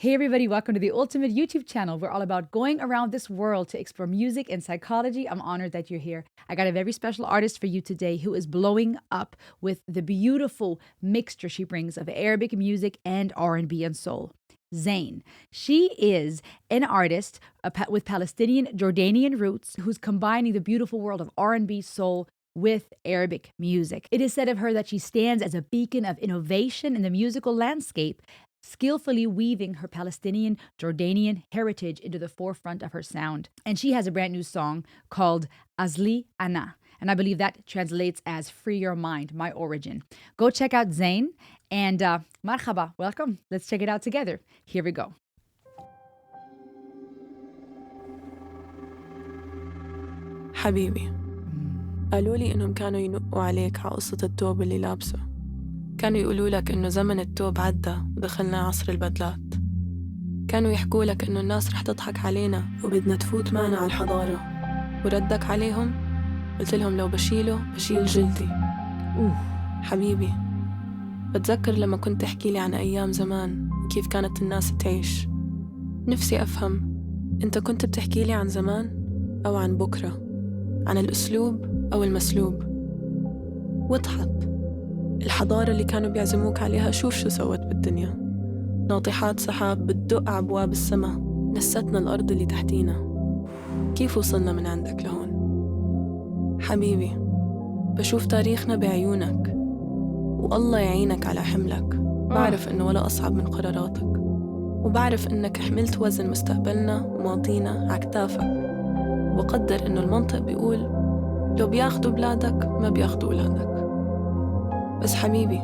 Hey everybody, welcome to the Ultimate YouTube channel. We're all about going around this world to explore music and psychology. I'm honored that you're here. I got a very special artist for you today who is blowing up with the beautiful mixture she brings of Arabic music and R&B and soul. Zeyne. She is an artist with Palestinian Jordanian roots who's combining the beautiful world of R&B, soul, with Arabic music. It is said of her that she stands as a beacon of innovation in the musical landscape, skillfully weaving her Palestinian Jordanian heritage into the forefront of her sound. And she has a brand new song called Asli Ana. And I believe that translates as Free Your Mind, My Origin. Go check out Zeyne and marhaba, welcome. Let's check it out together. Here we go. حبيبي قالوا لي إنهم كانوا ينقوا عليك على قصة التوب اللي لابسه. كانوا يقولوا لك إنه زمن التوب عدى ودخلنا عصر البدلات. كانوا يحكوا لك إنه الناس رح تضحك علينا وبدنا تفوت معنا على الحضارة. وردك عليهم قلت لهم لو بشيله بشيل جلدي. حبيبي بتذكر لما كنت تحكي لي عن أيام زمان وكيف كانت الناس تعيش. نفسي أفهم أنت كنت بتحكي لي عن زمان أو عن بكرة، عن الأسلوب أو المسلوب. واضحك الحضارة اللي كانوا بيعزموك عليها شوف شو سوت بالدنيا. ناطحات سحاب بتدق عبواب السما نستنا الأرض اللي تحتينا. كيف وصلنا من عندك لهون؟ حبيبي بشوف تاريخنا بعيونك والله يعينك على حملك. بعرف إنه ولا أصعب من قراراتك، وبعرف إنك حملت وزن مستقبلنا وماضينا عكتافك. وبقدر إنه المنطق بيقول لو بياخدوا بلادك ما بياخدوا أولادك. بس حبيبي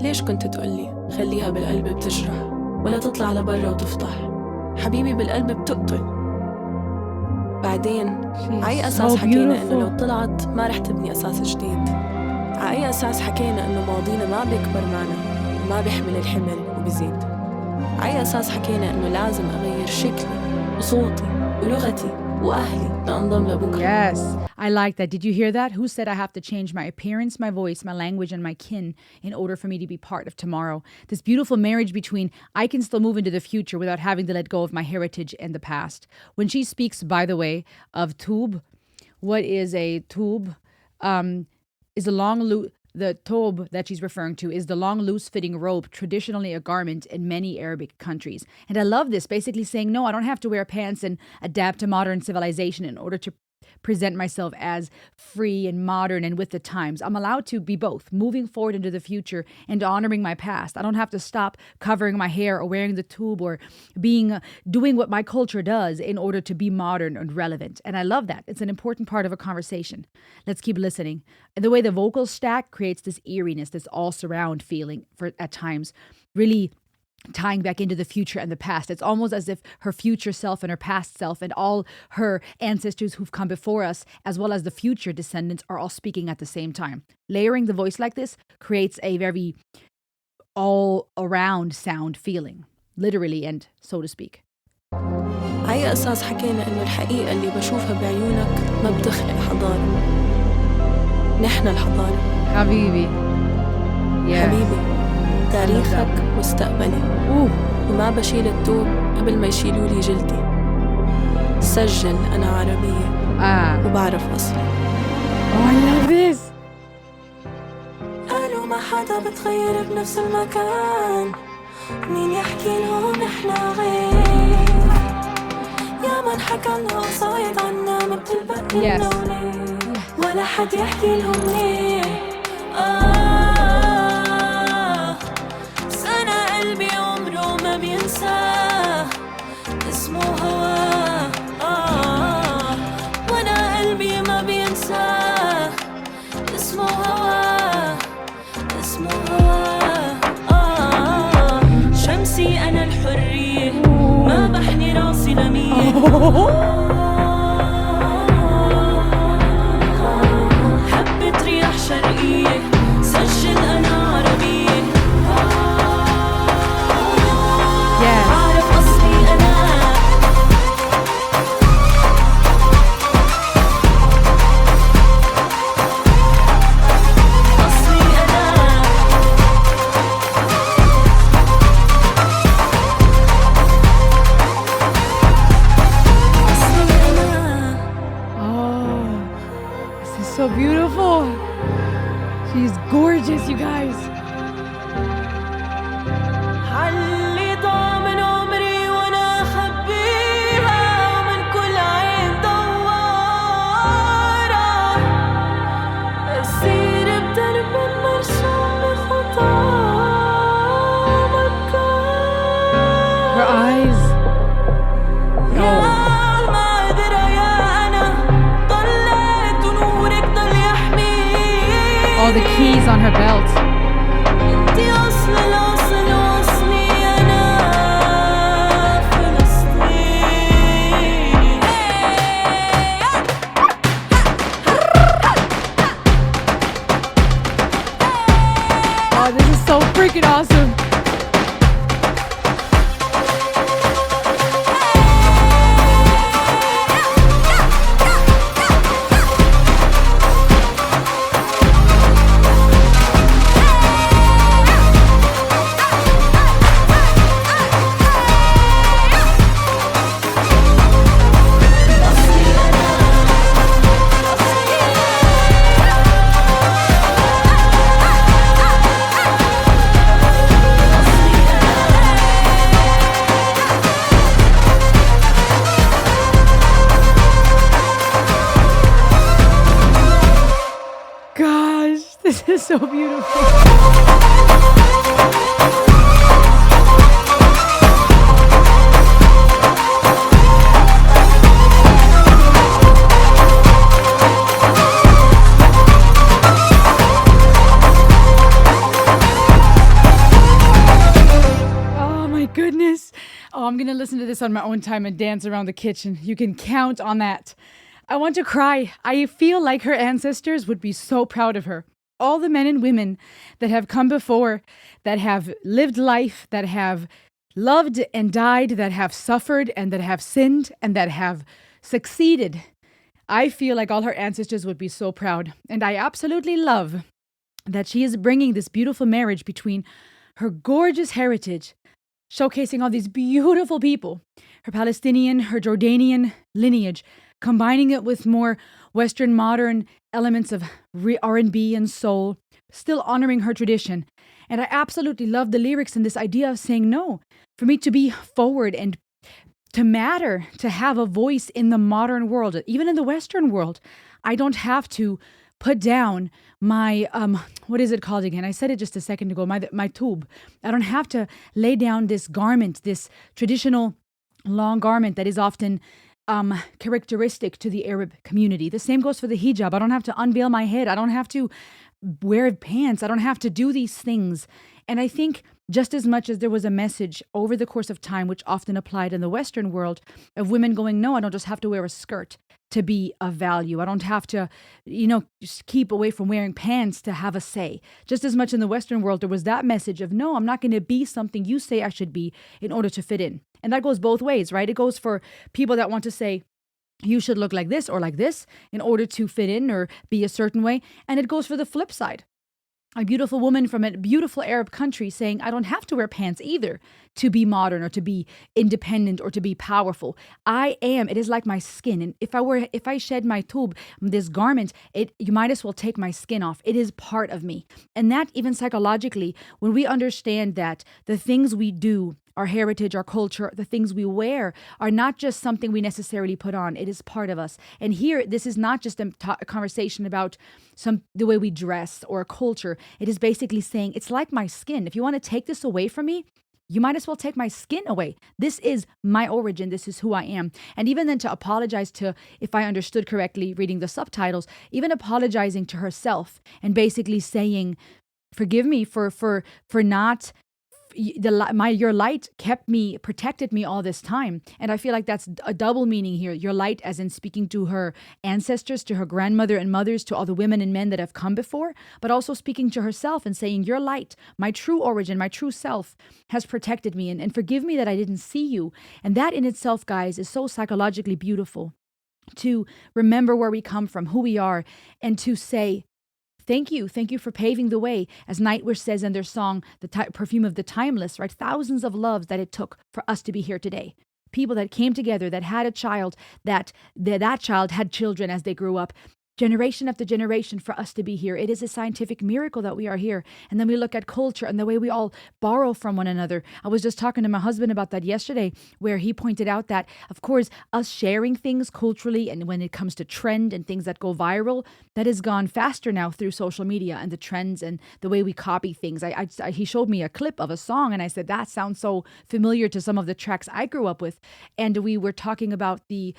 ليش كنت تقولي خليها بالقلب بتجرح ولا تطلع لبرا وتفضح؟ حبيبي بالقلب بتقتل. بعدين عأي أساس حكينا إنه لو طلعت ما رح تبني أساس جديد؟ عأي أساس حكينا إنه ماضينا ما بيكبر معنا وما بيحمل الحمل وبيزيد؟ عأي أساس حكينا إنه لازم أغير شكلي وصوتي ولغتي وأهلي لأنضم لبكرة؟ Yes, I like that. Did you hear that? Who said I have to change my appearance, my voice, my language, and my kin in order for me to be part of tomorrow? This beautiful marriage between I can still move into the future without having to let go of my heritage and the past. When she speaks, by the way, of tub, what is a tub? Is a long The tob that she's referring to is the long, loose-fitting robe, traditionally a garment in many Arabic countries. And I love this, basically saying, no, I don't have to wear pants and adapt to modern civilization in order to present myself as free and modern and with the times. I'm allowed to be both, moving forward into the future and honoring my past. I don't have to stop covering my hair or wearing the tube or doing what my culture does in order to be modern and relevant. And I love that. It's an important part of a conversation. Let's keep listening. And the way the vocals stack creates this eeriness, this all surround feeling at times, really tying back into the future and the past. It's almost as if her future self and her past self and all her ancestors who've come before us, as well as the future descendants, are all speaking at the same time. Layering the voice like this creates a very all-around sound feeling, literally and so to speak. عأي أساس حكينا إنه الحقيقة اللي بشوفها بعيونك ما بتخلق حضارة، نحن الحضارة. حبيبي. Yes. حبيبي تاريخك مستقبلي. وما بشيل التوب قبل ما يشيلوا لي جلدي. سجل أنا عربية وبعرف أصلي. Oh, I love this. قالوا ما حدا بتغير بنفس المكان، مين يحكي لهم إحنا غير؟ يا من حكى لنا صايد عنا ما بتلبق لنا وليه؟ ولا حد يحكي لهم ليه؟ قلبي عمره ما بينساه اسمه هواه. وانا قلبي ما بينساه اسمه هواه، اسمه هواه. شمسي انا الحرية ما بحني راسي لمية. حبة رياح شرقية سجل انا عربية. أعرف أصلي أنا. أصلي أنا. so beautiful. She's gorgeous, you guys. حلي ضاع من عمري وانا اخبيها ومن كل عين دوارة اسير بدرب مرسوم بخطى مكان. Her eyes. يا ما قدر يا انا ضليت ونورك ضل يحميني. All the keys on her belt. انتي اصل الاصل واصلي انا فلسطيني. Oh, this is so freaking awesome. Gosh, this is so beautiful. Oh my goodness. Oh, I'm going to listen to this on my own time and dance around the kitchen. You can count on that. I want to cry. I feel like her ancestors would be so proud of her. All the men and women that have come before, that have lived life, that have loved and died, that have suffered and that have sinned and that have succeeded. I feel like all her ancestors would be so proud. And I absolutely love that she is bringing this beautiful marriage between her gorgeous heritage, showcasing all these beautiful people, her Palestinian, her Jordanian lineage, combining it with more Western modern elements of R&B and soul, still honoring her tradition. And I absolutely love the lyrics and this idea of saying no, for me to be forward and to matter, to have a voice in the modern world, even in the Western world. I don't have to put down my, what is it called again? I said it just a second ago, my tube. I don't have to lay down this garment, this traditional long garment that is often characteristic to the Arab community. The same goes for the hijab. I don't have to unveil my head. I don't have to wear pants. I don't have to do these things. And I think just as much as there was a message over the course of time, which often applied in the Western world, of women going, no, I don't just have to wear a skirt to be of value. I don't have to, just keep away from wearing pants to have a say. Just as much in the Western world, there was that message of, no, I'm not going to be something you say I should be in order to fit in. And that goes both ways, right? It goes for people that want to say, you should look like this or like this in order to fit in or be a certain way. And it goes for the flip side. A beautiful woman from a beautiful Arab country saying, I don't have to wear pants either to be modern or to be independent or to be powerful. It is like my skin. And if I shed my tube, this garment, you might as well take my skin off. It is part of me. And that even psychologically, when we understand that the things we do, our heritage, our culture, the things we wear are not just something we necessarily put on. It is part of us. And here, this is not just a conversation about the way we dress or a culture. It is basically saying, it's like my skin. If you want to take this away from me, you might as well take my skin away. This is my origin. This is who I am. And even then to apologize to, if I understood correctly, reading the subtitles, even apologizing to herself and basically saying, forgive me for not... your light protected me all this time. And I feel like that's a double meaning here. Your light as in speaking to her ancestors, to her grandmother and mothers, to all the women and men that have come before, but also speaking to herself and saying, your light, my true origin, my true self has protected me, and forgive me that I didn't see you. And that in itself, guys, is so psychologically beautiful, to remember where we come from, who we are, and to say, thank you for paving the way. As Nightwish says in their song, Perfume of the Timeless, right? Thousands of loves that it took for us to be here today. People that came together, that had a child, that child had children as they grew up, generation after generation for us to be here. It is a scientific miracle that we are here. And then we look at culture and the way we all borrow from one another. I was just talking to my husband about that yesterday, where he pointed out that, of course, us sharing things culturally and when it comes to trend and things that go viral, that has gone faster now through social media and the trends and the way we copy things. He showed me a clip of a song and I said, that sounds so familiar to some of the tracks I grew up with. And we were talking about the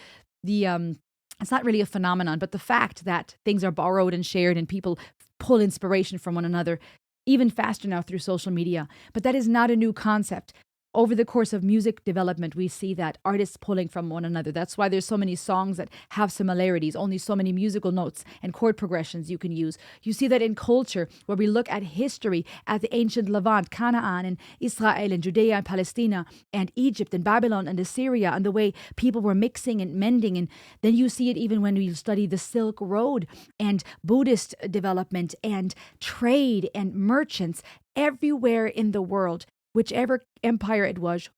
it's not really a phenomenon, but the fact that things are borrowed and shared and people pull inspiration from one another even faster now through social media. But that is not a new concept. Over the course of music development, we see that artists pulling from one another. That's why there's so many songs that have similarities, only so many musical notes and chord progressions you can use. You see that in culture, where we look at history, at the ancient Levant, Canaan, and Israel, and Judea, and Palestine, and Egypt, and Babylon, and Assyria, and the way people were mixing and mending. And then you see it even when we study the Silk Road, and Buddhist development, and trade, and merchants everywhere in the world. Whichever empire it was,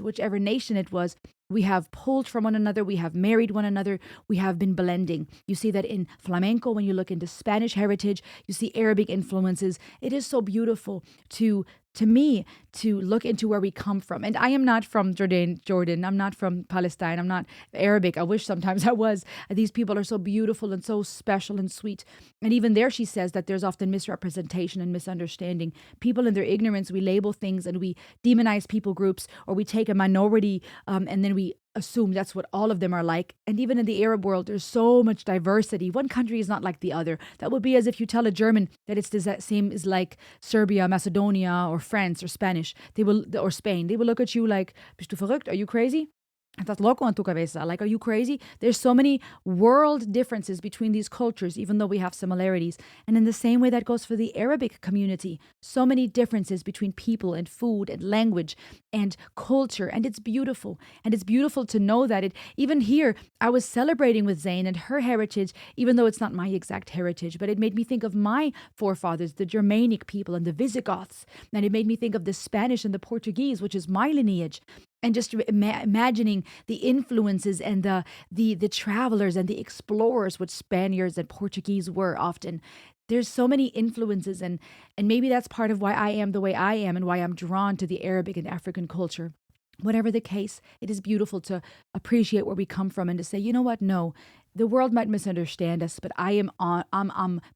whichever nation it was, we have pulled from one another, we have married one another, we have been blending. You see that in flamenco, when you look into Spanish heritage, you see Arabic influences. It is so beautiful to me to look into where we come from. And I am not from Jordan. I'm not from Palestine. I'm not Arabic. I wish sometimes I was. These people are so beautiful and so special and sweet. And even there, she says that there's often misrepresentation and misunderstanding. People in their ignorance, we label things and we demonize people groups, or we take a minority and then we assume that's what all of them are like. And even in the Arab world, there's so much diversity. One country is not like the other. That would be as if you tell a German that it's the same as like Serbia, Macedonia, or France, or Spanish. Or Spain. They will look at you like, bist du verrückt? Are you crazy? Estás loco en tu cabeza? Like, are you crazy? There's so many world differences between these cultures, even though we have similarities. And in the same way that goes for the Arabic community, so many differences between people and food and language and culture. And it's beautiful. And it's beautiful to know that even here, I was celebrating with Zeyne and her heritage, even though it's not my exact heritage, but it made me think of my forefathers, the Germanic people and the Visigoths. And it made me think of the Spanish and the Portuguese, which is my lineage. And just imagining the influences and the travelers and the explorers, which Spaniards and Portuguese were often. There's so many influences, and maybe that's part of why I am the way I am and why I'm drawn to the Arabic and African culture. Whatever the case, it is beautiful to appreciate where we come from and to say, you know what? No, the world might misunderstand us, but I'm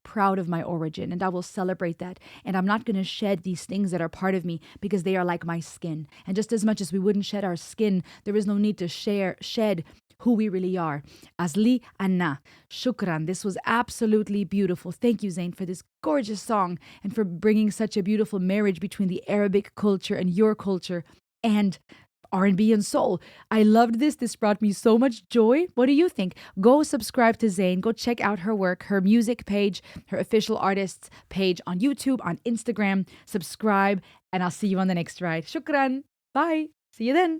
proud of my origin, and I will celebrate that. And I'm not going to shed these things that are part of me because they are like my skin. And just as much as we wouldn't shed our skin, there is no need to shed who we really are. Asli Ana. Shukran. This was absolutely beautiful. Thank you, Zeyne, for this gorgeous song and for bringing such a beautiful marriage between the Arabic culture and your culture and R&B and soul. I loved this. This brought me so much joy. What do you think? Go subscribe to Zeyne. Go check out her work, her music page, her official artists page on YouTube, on Instagram. Subscribe, and I'll see you on the next ride. Shukran. Bye. See you then.